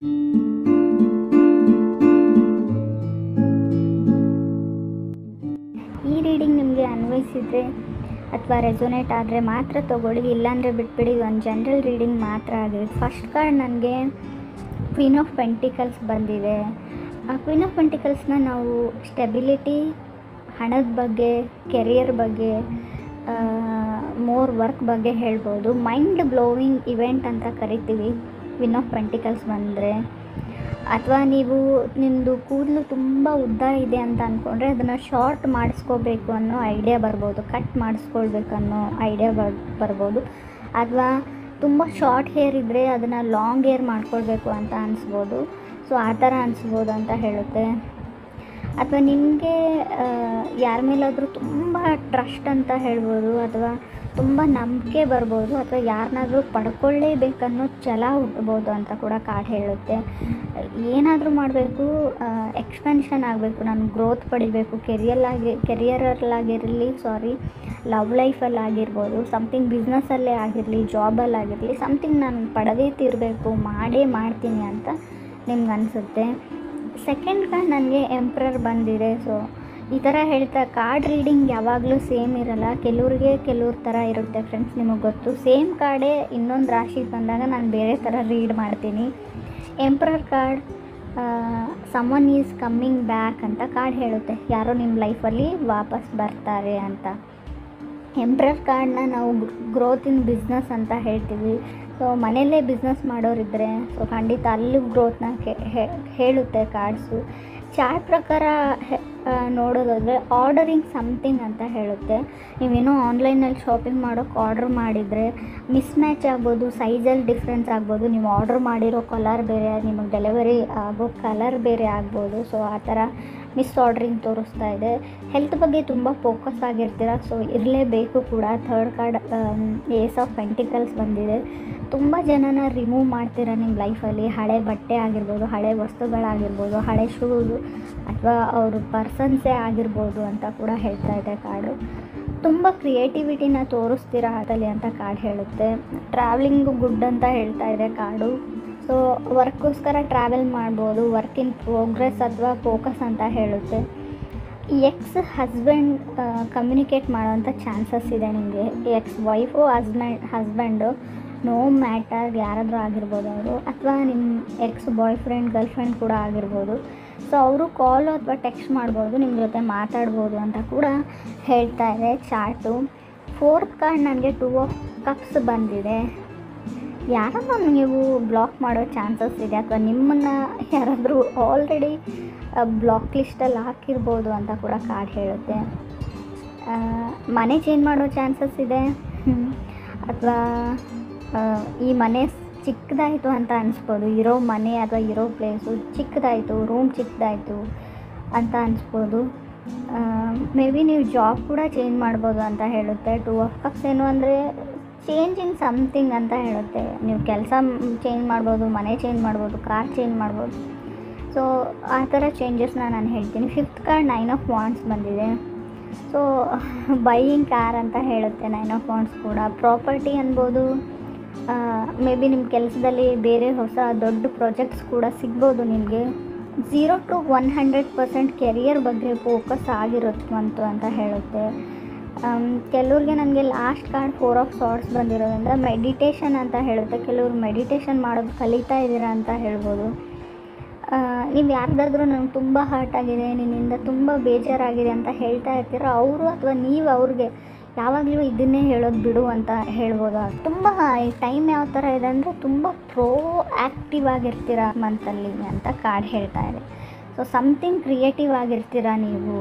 ಈ ರೀಡಿಂಗ್ ನಿಮಗೆ ಅನ್ವಯಿಸಿದರೆ ಅಥವಾ ರೆಸೊನೇಟ್ ಆದರೆ ಮಾತ್ರ ತೊಗೊಳ್ಳಿ, ಇಲ್ಲಾಂದರೆ ಬಿಟ್ಬಿಡಿ. ಒಂದು ಜನರಲ್ ರೀಡಿಂಗ್ ಮಾತ್ರ ಆಗಿದೆ. ಫಸ್ಟ್ ಕಾರ್ಡ್ ನನಗೆ ಕ್ವೀನ್ ಆಫ್ ಪೆಂಟಿಕಲ್ಸ್ ಬಂದಿದೆ. ಆ ಕ್ವೀನ್ ಆಫ್ ಪೆಂಟಿಕಲ್ಸ್ನ ನಾವು ಸ್ಟೆಬಿಲಿಟಿ, ಹಣದ ಬಗ್ಗೆ, ಕೆರಿಯರ್ ಬಗ್ಗೆ, ಮೋರ್ ವರ್ಕ್ ಬಗ್ಗೆ ಹೇಳ್ಬೋದು. ಮೈಂಡ್ ಬ್ಲೋವಿಂಗ್ ಇವೆಂಟ್ ಅಂತ ಕರಿತೀವಿ ಕ್ವೀನ್ ಆಫ್ ಪೆಂಟಿಕಲ್ಸ್ ಬಂದರೆ. ಅಥವಾ ನೀವು ನಿಮ್ಮದು ಕೂದಲು ತುಂಬ ಉದ್ದ ಇದೆ ಅಂತ ಅಂದ್ಕೊಂಡ್ರೆ ಅದನ್ನು ಶಾರ್ಟ್ ಮಾಡಿಸ್ಕೋಬೇಕು ಅನ್ನೋ ಐಡಿಯಾ ಬರ್ಬೋದು, ಕಟ್ ಮಾಡಿಸ್ಕೊಳ್ಬೇಕು ಅನ್ನೋ ಐಡಿಯಾ ಬರ್ಬೋದು. ಅಥವಾ ತುಂಬ ಶಾರ್ಟ್ ಹೇರ್ ಇದ್ದರೆ ಅದನ್ನು ಲಾಂಗ್ ಹೇರ್ ಮಾಡ್ಕೊಳ್ಬೇಕು ಅಂತ ಅನಿಸ್ಬೋದು. ಸೊ ಆ ಥರ ಅನಿಸ್ಬೋದು ಅಂತ ಹೇಳುತ್ತೆ. ಅಥವಾ ನಿಮಗೆ ಯಾರ ಮೇಲಾದರೂ ತುಂಬ ಟ್ರಸ್ಟ್ ಅಂತ ಹೇಳ್ಬೋದು, ಅಥವಾ ತುಂಬ ನಂಬಿಕೆ ಬರ್ಬೋದು, ಅಥವಾ ಯಾರನ್ನಾದ್ರೂ ಪಡ್ಕೊಳ್ಳೇಬೇಕನ್ನೋ ಛಲ ಹುಟ್ಬೋದು ಅಂತ ಕೂಡ ಕಾರ್ಡ್ ಹೇಳುತ್ತೆ. ಏನಾದರೂ ಮಾಡಬೇಕು, ಎಕ್ಸ್ಪೆನ್ಷನ್ ಆಗಬೇಕು, ನಾನು ಗ್ರೋತ್ ಪಡಿಬೇಕು, ಕೆರಿಯರಲ್ಲಾಗಿರಲಿ, ಲವ್ ಲೈಫಲ್ಲಾಗಿರ್ಬೋದು, ಸಮಥಿಂಗ್ ಬಿಸ್ನೆಸ್ಸಲ್ಲೇ ಆಗಿರಲಿ, ಜಾಬಲ್ಲಾಗಿರಲಿ, ಸಮಥಿಂಗ್ ನಾನು ಪಡೆದೇ ತೀರಬೇಕು, ಮಾಡೇ ಮಾಡ್ತೀನಿ ಅಂತ ನಿಮ್ಗೆ ಅನಿಸುತ್ತೆ. ಸೆಕೆಂಡ್ ಕಾರ್ಡ್ ನನಗೆ ಎಂಪ್ರರ್ ಬಂದಿದೆ. ಸೊ ಈ ಥರ ಹೇಳ್ತಾ ಕಾರ್ಡ್ ರೀಡಿಂಗ್ ಯಾವಾಗಲೂ ಸೇಮ್ ಇರಲ್ಲ, ಕೆಲವ್ರ ಥರ ಇರುತ್ತೆ ಫ್ರೆಂಡ್ಸ್, ನಿಮಗೆ ಗೊತ್ತು. ಸೇಮ್ ಕಾರ್ಡೇ ಇನ್ನೊಂದು ರಾಶಿಗೆ ಬಂದಾಗ ನಾನು ಬೇರೆ ಥರ ರೀಡ್ ಮಾಡ್ತೀನಿ. Emperor card someone is coming back ಅಂತ ಕಾರ್ಡ್ ಹೇಳುತ್ತೆ, ಯಾರೋ ನಿಮ್ಮ ಲೈಫಲ್ಲಿ ವಾಪಸ್ ಬರ್ತಾರೆ ಅಂತ. ಎಂಪ್ರರ್ ಕಾರ್ಡನ್ನ ನಾವು ಗ್ರೋತ್ ಇನ್ ಬಿಸ್ನೆಸ್ ಅಂತ ಹೇಳ್ತೀವಿ. ಸೊ ಮನೆಯಲ್ಲೇ ಬಿಸ್ನೆಸ್ ಮಾಡೋರಿದ್ದರೆ ಸೊ ಖಂಡಿತ ಅಲ್ಲೂ ಗ್ರೋತ್ನ ಹೇಳುತ್ತೆ ಕಾರ್ಡ್ಸು. ಚಾರ್ಟ್ ಪ್ರಕಾರ ನೋಡೋದಾದರೆ ಆರ್ಡರಿಂಗ್ ಸಮಥಿಂಗ್ ಅಂತ ಹೇಳುತ್ತೆ. ನೀವೇನೋ ಆನ್ಲೈನಲ್ಲಿ ಶಾಪಿಂಗ್ ಮಾಡೋಕ್ಕೆ ಆರ್ಡ್ರ್ ಮಾಡಿದರೆ ಮಿಸ್ಮ್ಯಾಚ್ ಆಗ್ಬೋದು, ಸೈಜಲ್ಲಿ ಡಿಫ್ರೆನ್ಸ್ ಆಗ್ಬೋದು, ನೀವು ಆರ್ಡ್ರ್ ಮಾಡಿರೋ ಕಲರ್ ಬೇರೆ, ನಿಮಗೆ ಡೆಲಿವರಿ ಆಗೋ ಕಲರ್ ಬೇರೆ ಆಗ್ಬೋದು. ಸೊ ಆ ಥರ ಮಿಸ್ ಆರ್ಡ್ರಿಂಗ್ ತೋರಿಸ್ತಾ ಇದೆ. ಹೆಲ್ತ್ ಬಗ್ಗೆ ತುಂಬ ಫೋಕಸ್ ಆಗಿರ್ತೀರ, ಸೊ ಇರಲೇಬೇಕು ಕೂಡ. Third card ace of pentacles ಬಂದಿದೆ. ತುಂಬ ಜನನ ರಿಮೂವ್ ಮಾಡ್ತೀರ ನಿಮ್ಮ ಲೈಫಲ್ಲಿ. ಹಳೆ ಬಟ್ಟೆ ಆಗಿರ್ಬೋದು, ಹಳೆ ವಸ್ತುಗಳಾಗಿರ್ಬೋದು, ಹಳೆ ಶೂಸು, ಅಥವಾ ಅವರು ಪರ್ಸನ್ಸೇ ಆಗಿರ್ಬೋದು ಅಂತ ಕೂಡ ಹೇಳ್ತಾ ಇದೆ ಕಾರ್ಡು. ತುಂಬ ಕ್ರಿಯೇಟಿವಿಟಿನ ತೋರಿಸ್ತೀರ ಅದರಲ್ಲಿ ಅಂತ ಕಾರ್ಡ್ ಹೇಳುತ್ತೆ. ಟ್ರಾವೆಲಿಂಗು ಗುಡ್ ಅಂತ ಹೇಳ್ತಾ ಇದೆ ಕಾರ್ಡು. ಸೊ ವರ್ಕ್ಗೋಸ್ಕರ ಟ್ರಾವೆಲ್ ಮಾಡ್ಬೋದು, ವರ್ಕ್ ಇನ್ ಪ್ರೋಗ್ರೆಸ್ ಅಥವಾ ಫೋಕಸ್ ಅಂತ ಹೇಳುತ್ತೆ. ಎಕ್ಸ್ ಹಸ್ಬೆಂಡ್ ಕಮ್ಯುನಿಕೇಟ್ ಮಾಡೋವಂಥ ಚಾನ್ಸಸ್ ಇದೆ ನಿಮಗೆ. Ex wife husband no matter ಯಾರಾದರೂ ಆಗಿರ್ಬೋದು ಅವರು, ಅಥವಾ ನಿಮ್ಮ ex boyfriend girlfriend ಕೂಡ ಆಗಿರ್ಬೋದು. ಸೊ ಅವರು ಕಾಲು ಅಥವಾ ಟೆಕ್ಸ್ಟ್ ಮಾಡ್ಬೋದು, ನಿಮ್ಮ ಜೊತೆ ಮಾತಾಡ್ಬೋದು ಅಂತ ಕೂಡ ಹೇಳ್ತಾ ಇದೆ ಚಾರ್ಟು. ಫೋರ್ತ್ ಕಾರ್ಡ್ ನನಗೆ 2 ಆಫ್ ಕಪ್ಸ್ ಬಂದಿದೆ. ಯಾರನ್ನು ನೀವು ಬ್ಲಾಕ್ ಮಾಡೋ ಚಾನ್ಸಸ್ ಇದೆ, ಅಥವಾ ನಿಮ್ಮನ್ನು ಯಾರಾದರೂ ಆಲ್ರೆಡಿ ಬ್ಲಾಕ್ ಲಿಸ್ಟಲ್ಲಿ ಹಾಕಿರ್ಬೋದು ಅಂತ ಕೂಡ ಕಾರ್ಡ್ ಹೇಳುತ್ತೆ. ಮನೆ ಚೇಂಜ್ ಮಾಡೋ ಚಾನ್ಸಸ್ ಇದೆ, ಅಥವಾ ಈ ಮನೆ ಚಿಕ್ಕದಾಯಿತು ಅಂತ ಅನಿಸ್ಬೋದು. ಇರೋ ಮನೆ ಅಥವಾ ಇರೋ ಪ್ಲೇಸು ಚಿಕ್ಕದಾಯಿತು, ರೂಮ್ ಚಿಕ್ಕದಾಯಿತು ಅಂತ ಅನಿಸ್ಬೋದು. ಮೇ ಬಿ ನೀವು ಜಾಬ್ ಕೂಡ ಚೇಂಜ್ ಮಾಡ್ಬೋದು ಅಂತ ಹೇಳುತ್ತೆ. 2 ಆಫ್ ಕಪ್ಸ್ ಏನು ಅಂದರೆ ಚೇಂಜ್ ಇನ್ ಸಮಥಿಂಗ್ ಅಂತ ಹೇಳುತ್ತೆ. ನೀವು ಕೆಲಸ ಚೇಂಜ್ ಮಾಡ್ಬೋದು, ಮನೆ ಚೇಂಜ್ ಮಾಡ್ಬೋದು, ಕಾರ್ ಚೇಂಜ್ ಮಾಡ್ಬೋದು. ಸೊ ಆ ಥರ ಚೇಂಜಸ್ನ ನಾನು ಹೇಳ್ತೀನಿ. ಫಿಫ್ತ್ ಕಾರ್ಡ್ 9 ಆಫ್ ವಾಂಡ್ಸ್ ಬಂದಿದೆ. ಸೊ ಬೈಯಿಂಗ್ ಕಾರ್ ಅಂತ ಹೇಳುತ್ತೆ 9 ಆಫ್ ವಾಂಡ್ಸ್ ಕೂಡ. ಪ್ರಾಪರ್ಟಿ ಅನ್ಬೋದು, ಮೇ ಬಿ ನಿಮ್ಮ ಕೆಲಸದಲ್ಲಿ ಬೇರೆ ಹೊಸ ದೊಡ್ಡ ಪ್ರಾಜೆಕ್ಟ್ಸ್ ಕೂಡ ಸಿಗ್ಬೋದು ನಿಮಗೆ. 0 to 100% ಕೆರಿಯರ್ ಬಗ್ಗೆ ಫೋಕಸ್ ಆಗಿರುತ್ತಂತು ಅಂತ ಹೇಳುತ್ತೆ. ಕೆಲವ್ರಿಗೆ ನನಗೆ ಲಾಸ್ಟ್ ಕಾರ್ಡ್ 4 ಆಫ್ ಸಾರ್ಡ್ಸ್ ಬಂದಿರೋದ್ರಿಂದ ಮೆಡಿಟೇಷನ್ ಅಂತ ಹೇಳುತ್ತೆ. ಕೆಲವರು ಮೆಡಿಟೇಷನ್ ಮಾಡೋದು ಕಲಿತಾ ಇದ್ದೀರಾ ಅಂತ ಹೇಳ್ಬೋದು. ನೀವು ಯಾರ್ದಾದ್ರೂ ನನಗೆ ತುಂಬ ಹರ್ಟ್ ಆಗಿದೆ, ನಿನ್ನಿಂದ ತುಂಬ ಬೇಜಾರಾಗಿದೆ ಅಂತ ಹೇಳ್ತಾ ಇರ್ತೀರ, ಅವರು ಅಥವಾ ನೀವು ಅವ್ರಿಗೆ ಯಾವಾಗಲೂ ಇದನ್ನೇ ಹೇಳೋದು ಬಿಡು ಅಂತ ಹೇಳ್ಬೋದು. ತುಂಬ ಈ ಟೈಮ್ ಯಾವ ಥರ ಇದೆ ಅಂದರೆ ತುಂಬ ಆ್ಯಕ್ಟಿವ್ ಆಗಿರ್ತೀರ ಮಂತಲ್ಲಿ ಅಂತ ಕಾರ್ಡ್ ಹೇಳ್ತಾ ಇದೆ. ಸೊ ಸಮಥಿಂಗ್ ಕ್ರಿಯೇಟಿವ್ ಆಗಿರ್ತೀರ ನೀವು.